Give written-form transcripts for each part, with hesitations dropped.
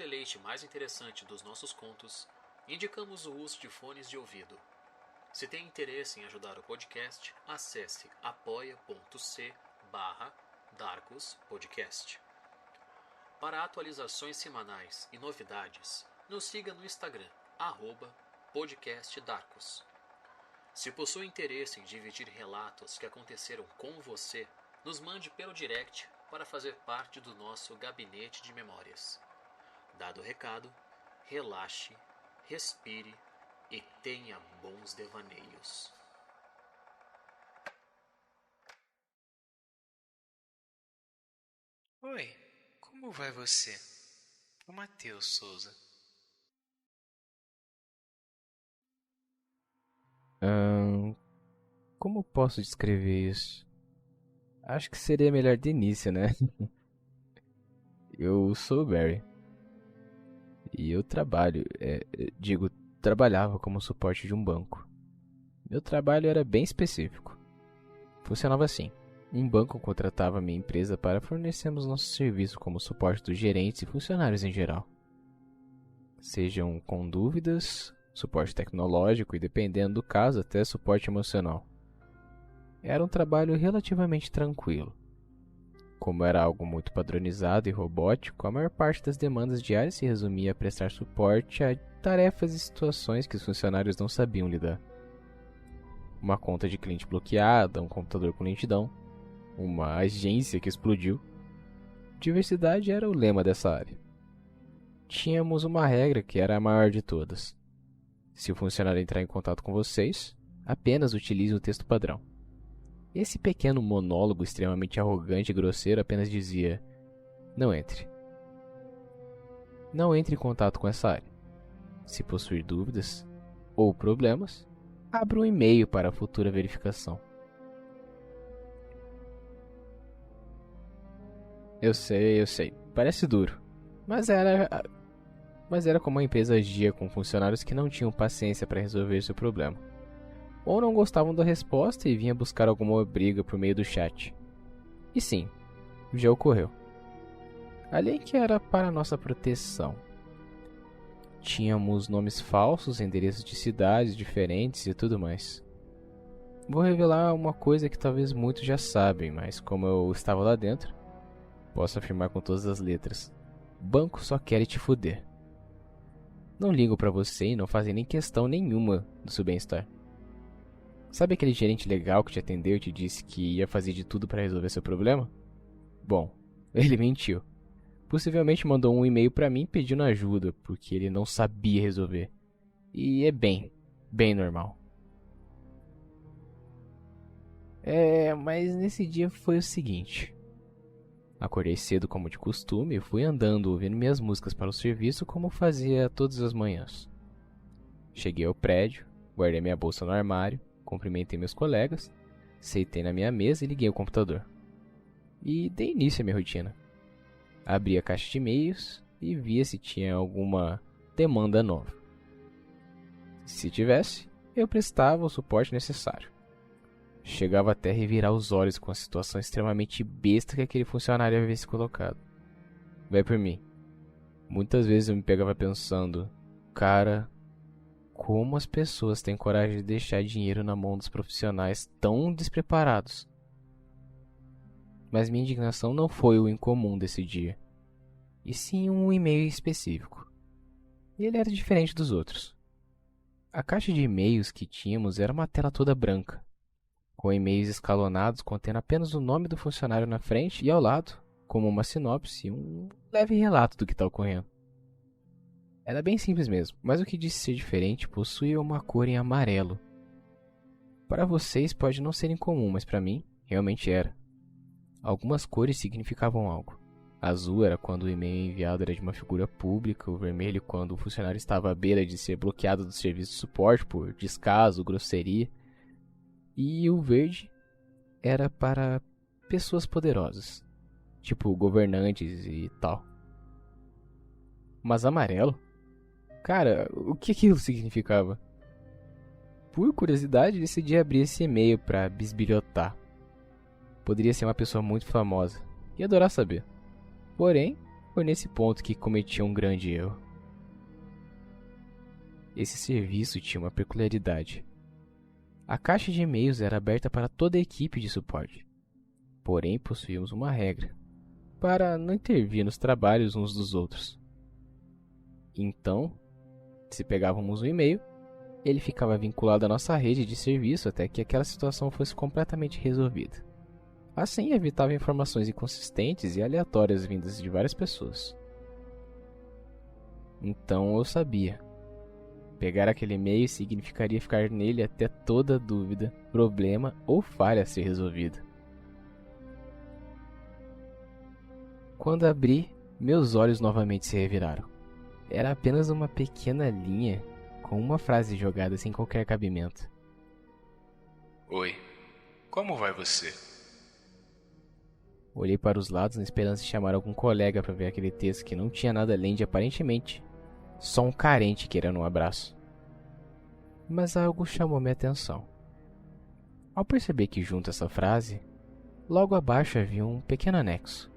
deleite mais interessante dos nossos contos, indicamos o uso de fones de ouvido. Se tem interesse em ajudar o podcast, acesse apoia.c/darkospodcast. Para atualizações semanais e novidades, nos siga no Instagram, @podcastdarkos. Se possui interesse em dividir relatos que aconteceram com você, nos mande pelo direct para fazer parte do nosso gabinete de memórias. Dado o recado, relaxe, respire e tenha bons devaneios. Oi, como vai você? O Matheus Souza. Como posso descrever isso? Acho que seria melhor de início, né? Eu sou o Barry. E eu trabalhava como suporte de um banco. Meu trabalho era bem específico. Funcionava assim. Um banco contratava minha empresa para fornecermos nosso serviço como suporte dos gerentes e funcionários em geral. Sejam com dúvidas, suporte tecnológico e, dependendo do caso, até suporte emocional. Era um trabalho relativamente tranquilo. Como era algo muito padronizado e robótico, a maior parte das demandas diárias se resumia a prestar suporte a tarefas e situações que os funcionários não sabiam lidar. Uma conta de cliente bloqueada, um computador com lentidão, uma agência que explodiu. Diversidade era o lema dessa área. Tínhamos uma regra que era a maior de todas. Se o funcionário entrar em contato com vocês, apenas utilize o texto padrão. Esse pequeno monólogo extremamente arrogante e grosseiro apenas dizia: não entre. Não entre em contato com essa área. Se possuir dúvidas ou problemas, abra um e-mail para a futura verificação. Eu sei. Parece duro. Mas era como a empresa agia com funcionários que não tinham paciência para resolver seu problema. Ou não gostavam da resposta e vinha buscar alguma briga por meio do chat. E sim, já ocorreu. Além que era para nossa proteção. Tínhamos nomes falsos, endereços de cidades diferentes e tudo mais. Vou revelar uma coisa que talvez muitos já sabem, mas como eu estava lá dentro, posso afirmar com todas as letras: banco só quer te fuder. Não ligam pra você e não fazem nem questão nenhuma do seu bem-estar. Sabe aquele gerente legal que te atendeu e te disse que ia fazer de tudo para resolver seu problema? Bom, ele mentiu. Possivelmente mandou um e-mail pra mim pedindo ajuda, porque ele não sabia resolver. E é bem normal. Mas nesse dia foi o seguinte. Acordei cedo como de costume e fui andando ouvindo minhas músicas para o serviço como fazia todas as manhãs. Cheguei ao prédio, guardei minha bolsa no armário, cumprimentei meus colegas, sentei na minha mesa e liguei o computador. E dei início à minha rotina. Abri a caixa de e-mails e via se tinha alguma demanda nova. Se tivesse, eu prestava o suporte necessário. Chegava até a revirar os olhos com a situação extremamente besta que aquele funcionário havia se colocado. Vai por mim. Muitas vezes eu me pegava pensando: cara, como as pessoas têm coragem de deixar dinheiro na mão dos profissionais tão despreparados? Mas minha indignação não foi o incomum desse dia, e sim um e-mail específico. E ele era diferente dos outros. A caixa de e-mails que tínhamos era uma tela toda branca, com e-mails escalonados contendo apenas o nome do funcionário na frente e ao lado, como uma sinopse, um leve relato do que está ocorrendo. Era bem simples mesmo, mas o que disse ser diferente possuía uma cor em amarelo. Para vocês pode não ser incomum, mas para mim, realmente era. Algumas cores significavam algo. Azul era quando o e-mail enviado era de uma figura pública, o vermelho quando o funcionário estava à beira de ser bloqueado do serviço de suporte por descaso, grosseria. E o verde era para pessoas poderosas, tipo governantes e tal. Mas amarelo? Cara, o que aquilo significava? Por curiosidade, decidi abrir esse e-mail para bisbilhotar. Poderia ser uma pessoa muito famosa, ia adorar saber. Porém, Foi nesse ponto que cometi um grande erro. Esse serviço tinha uma peculiaridade. A caixa de e-mails era aberta para toda a equipe de suporte. Porém, possuíamos uma regra para não intervir nos trabalhos uns dos outros. Então, se pegávamos um e-mail, ele ficava vinculado à nossa rede de serviço até que aquela situação fosse completamente resolvida. Assim, evitava informações inconsistentes e aleatórias vindas de várias pessoas. Então eu sabia. Pegar aquele e-mail significaria ficar nele até toda dúvida, problema ou falha a ser resolvida. Quando abri, meus olhos novamente se reviraram. Era apenas uma pequena linha com uma frase jogada sem qualquer cabimento. Oi, como vai você? Olhei para os lados na esperança de chamar algum colega para ver aquele texto que não tinha nada além de, aparentemente, só um carente querendo um abraço. Mas algo chamou minha atenção. Ao perceber que junto a essa frase, logo abaixo havia um pequeno anexo.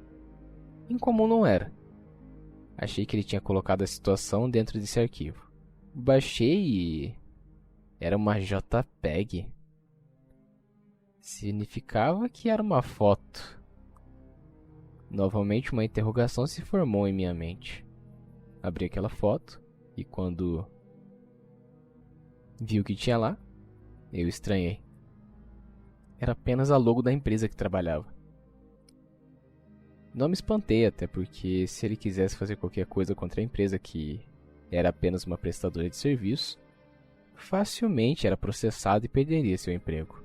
Incomum não era. Achei que ele tinha colocado a situação dentro desse arquivo. Baixei e... era uma JPEG. Significava que era uma foto. Novamente uma interrogação se formou em minha mente. Abri aquela foto e quando vi o que tinha lá, eu estranhei. Era apenas a logo da empresa que trabalhava. Não me espantei, até porque se ele quisesse fazer qualquer coisa contra a empresa que era apenas uma prestadora de serviço, facilmente era processado e perderia seu emprego.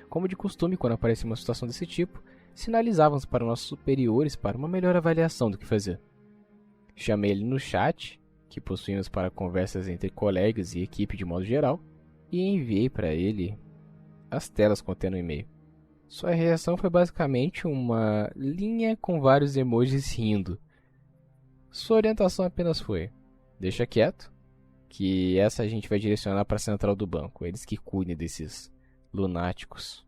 Como de costume, quando aparecia uma situação desse tipo, sinalizávamos para nossos superiores para uma melhor avaliação do que fazer. Chamei ele no chat, que possuímos para conversas entre colegas e equipe de modo geral, e enviei para ele as telas contendo o e-mail. Sua reação foi basicamente uma linha com vários emojis rindo. Sua orientação apenas foi: deixa quieto, que essa a gente vai direcionar para a central do banco, eles que cuidem desses lunáticos.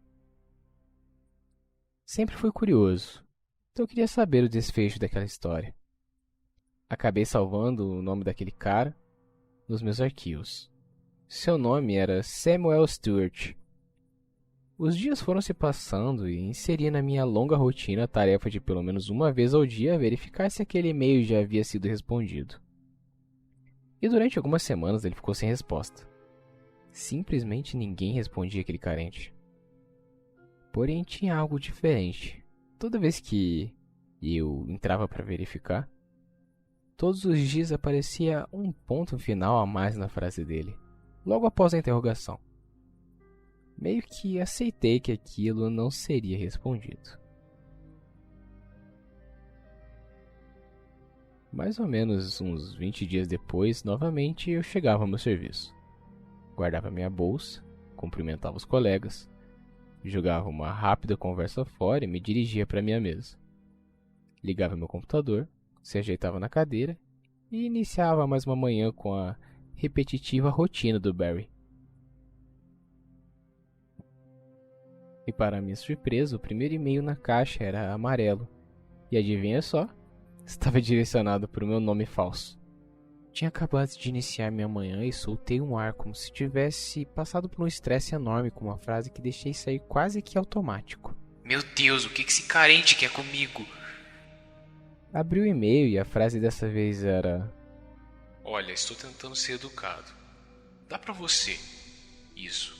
Sempre fui curioso, então eu queria saber o desfecho daquela história. Acabei salvando o nome daquele cara nos meus arquivos. Seu nome era Samuel Stewart. Os dias foram se passando e inseri na minha longa rotina a tarefa de pelo menos uma vez ao dia verificar se aquele e-mail já havia sido respondido. E durante algumas semanas ele ficou sem resposta. Simplesmente ninguém respondia aquele carente. Porém tinha algo diferente. Toda vez que eu entrava para verificar, todos os dias aparecia um ponto final a mais na frase dele, logo após a interrogação. Meio que aceitei que aquilo não seria respondido. Mais ou menos uns 20 dias depois, novamente eu chegava ao meu serviço. Guardava minha bolsa, cumprimentava os colegas, jogava uma rápida conversa fora e me dirigia para minha mesa. Ligava meu computador, se ajeitava na cadeira e iniciava mais uma manhã com a repetitiva rotina do Barry. E para minha surpresa, o primeiro e-mail na caixa era amarelo. E adivinha só? Estava direcionado para o meu nome falso. Tinha acabado de iniciar minha manhã e soltei um ar como se tivesse passado por um estresse enorme com uma frase que deixei sair quase que automático. Meu Deus, o que esse carente quer comigo? Abri o e-mail e a frase dessa vez era: Olha, estou tentando ser educado. Dá pra você. Isso.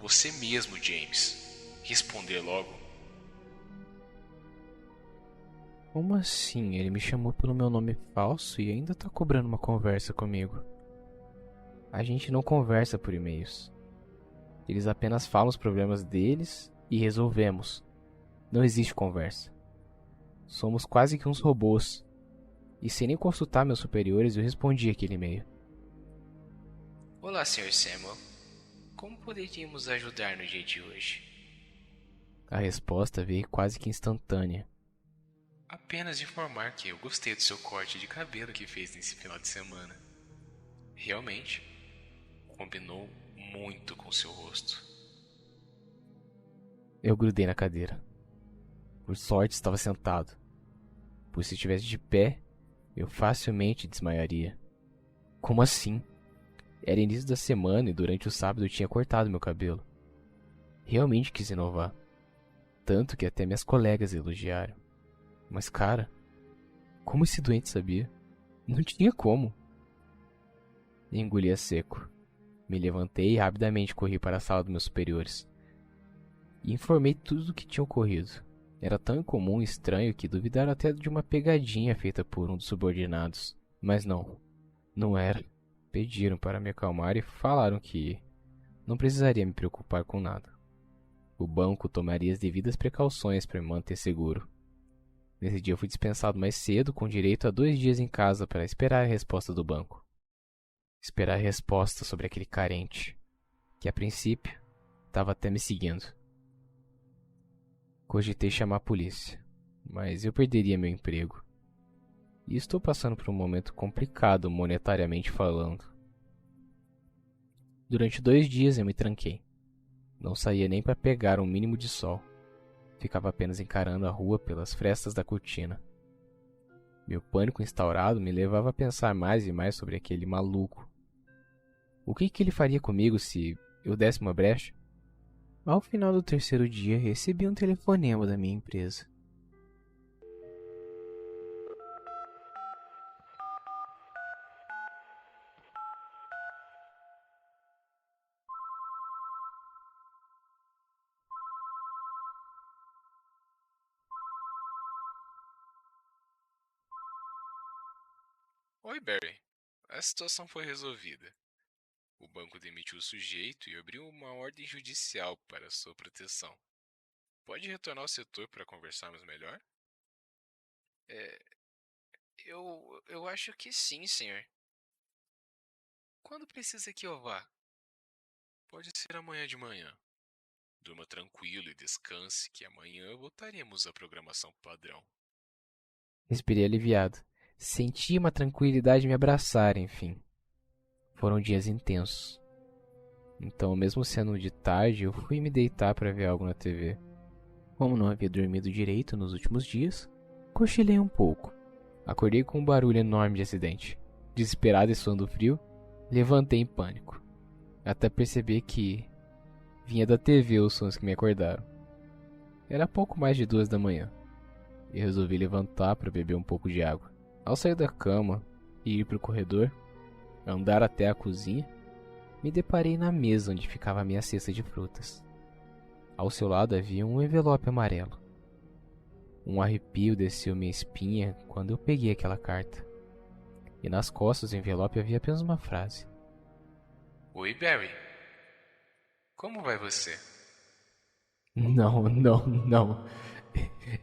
Você mesmo, James. Responder logo. Como assim? Ele me chamou pelo meu nome falso e ainda tá cobrando uma conversa comigo. A gente não conversa por e-mails. Eles apenas falam os problemas deles e resolvemos. Não existe conversa. Somos quase que uns robôs. E sem nem consultar meus superiores, eu respondi aquele e-mail. Olá, Sr. Samuel. Como poderíamos ajudar no dia de hoje? A resposta veio quase que instantânea. Apenas informar que eu gostei do seu corte de cabelo que fez nesse final de semana. Realmente, combinou muito com seu rosto. Eu grudei na cadeira. Por sorte estava sentado, pois se estivesse de pé, eu facilmente desmaiaria. Como assim? Era início da semana e durante o sábado eu tinha cortado meu cabelo. Realmente quis inovar. Tanto que até minhas colegas elogiaram. Mas cara, como esse doente sabia? Não tinha como. Engoli a seco. Me levantei e rapidamente corri para a sala dos meus superiores. E informei tudo o que tinha ocorrido. Era tão incomum e estranho que duvidaram até de uma pegadinha feita por um dos subordinados. Mas não era. Pediram para me acalmar e falaram que não precisaria me preocupar com nada. O banco tomaria as devidas precauções para me manter seguro. Nesse dia eu fui dispensado mais cedo, com direito a 2 dias em casa para esperar a resposta do banco. Esperar a resposta sobre aquele carente, que a princípio estava até me seguindo. Cogitei chamar a polícia, mas eu perderia meu emprego. E estou passando por um momento complicado monetariamente falando. Durante 2 dias eu me tranquei. Não saía nem para pegar um mínimo de sol. Ficava apenas encarando a rua pelas frestas da cortina. Meu pânico instaurado me levava a pensar mais e mais sobre aquele maluco. O que ele faria comigo se eu desse uma brecha? Ao final do 3º dia, recebi um telefonema da minha empresa. Oi, Barry. A situação foi resolvida. O banco demitiu o sujeito e abriu uma ordem judicial para sua proteção. Pode retornar ao setor para conversarmos melhor? Eu acho que sim, senhor. Quando precisa que eu vá? Pode ser amanhã de manhã. Durma tranquilo e descanse, que amanhã voltaremos à programação padrão. Respirei aliviado. Senti uma tranquilidade me abraçar, enfim. Foram dias intensos. Então, mesmo sendo de tarde, eu fui me deitar para ver algo na TV. Como não havia dormido direito nos últimos dias, cochilei um pouco. Acordei com um barulho enorme de acidente. Desesperado e suando frio, levantei em pânico. Até perceber que vinha da TV os sons que me acordaram. Era pouco mais de 2 da manhã. E resolvi levantar para beber um pouco de água. Ao sair da cama e ir para o corredor, andar até a cozinha, me deparei na mesa onde ficava a minha cesta de frutas. Ao seu lado havia um envelope amarelo. Um arrepio desceu minha espinha quando eu peguei aquela carta. E nas costas do envelope havia apenas uma frase. Oi, Barry. Como vai você? Não.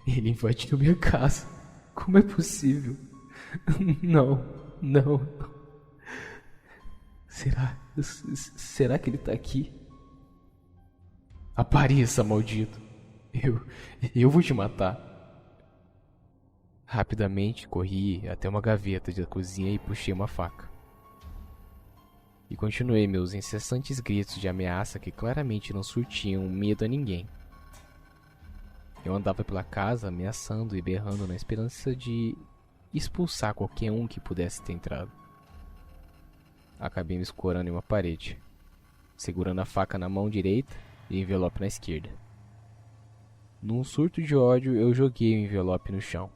Ele invadiu minha casa. Como é possível? Não. Será que ele tá aqui? Apareça, maldito. Eu vou te matar. Rapidamente corri até uma gaveta da cozinha e puxei uma faca. E continuei meus incessantes gritos de ameaça que claramente não surtiam medo a ninguém. Eu andava pela casa ameaçando e berrando na esperança de expulsar qualquer um que pudesse ter entrado. Acabei me escorando em uma parede, segurando a faca na mão direita e o envelope na esquerda. Num surto de ódio, eu joguei o envelope no chão.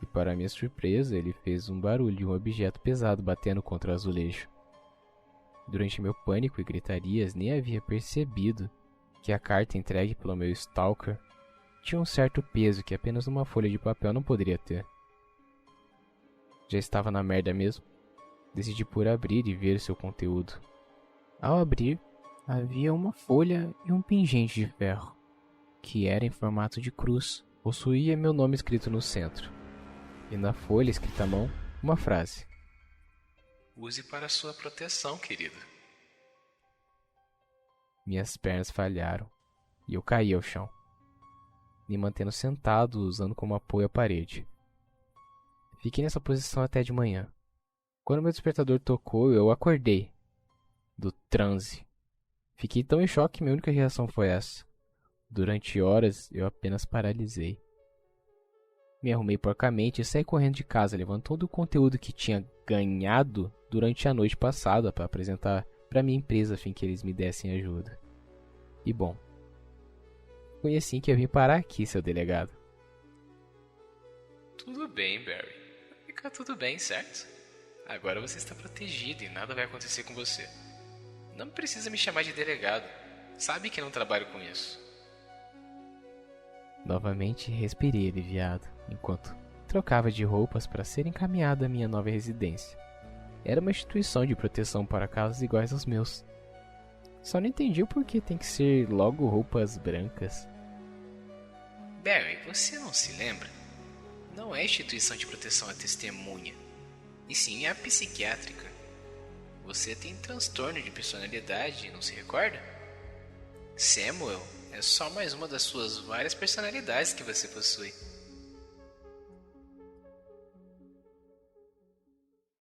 E para minha surpresa, ele fez um barulho de um objeto pesado batendo contra o azulejo. Durante meu pânico e gritarias, nem havia percebido que a carta entregue pelo meu stalker tinha um certo peso que apenas uma folha de papel não poderia ter. Já estava na merda mesmo. Decidi por abrir e ver seu conteúdo. Ao abrir, havia uma folha e um pingente de ferro, que era em formato de cruz. Possuía meu nome escrito no centro. E na folha, escrita à mão, uma frase. Use para sua proteção, querido. Minhas pernas falharam e eu caí ao chão, me mantendo sentado, usando como apoio a parede. Fiquei nessa posição até de manhã. Quando meu despertador tocou, eu acordei do transe. Fiquei tão em choque que minha única reação foi essa. Durante horas, eu apenas paralisei. Me arrumei porcamente e saí correndo de casa, levando todo o conteúdo que tinha ganhado durante a noite passada para apresentar para minha empresa a fim que eles me dessem ajuda. E bom, foi assim que eu vim parar aqui, seu delegado. Tudo bem, Barry. Vai ficar tudo bem, certo? Agora você está protegido e nada vai acontecer com você. Não precisa me chamar de delegado. Sabe que não trabalho com isso. Novamente respirei aliviado, enquanto trocava de roupas para ser encaminhado à minha nova residência. Era uma instituição de proteção para casos iguais aos meus. Só não entendi o porquê tem que ser logo roupas brancas. Barry, você não se lembra? Não é instituição de proteção à testemunha, e sim a psiquiátrica. Você tem transtorno de personalidade, não se recorda? Samuel é só mais uma das suas várias personalidades que você possui.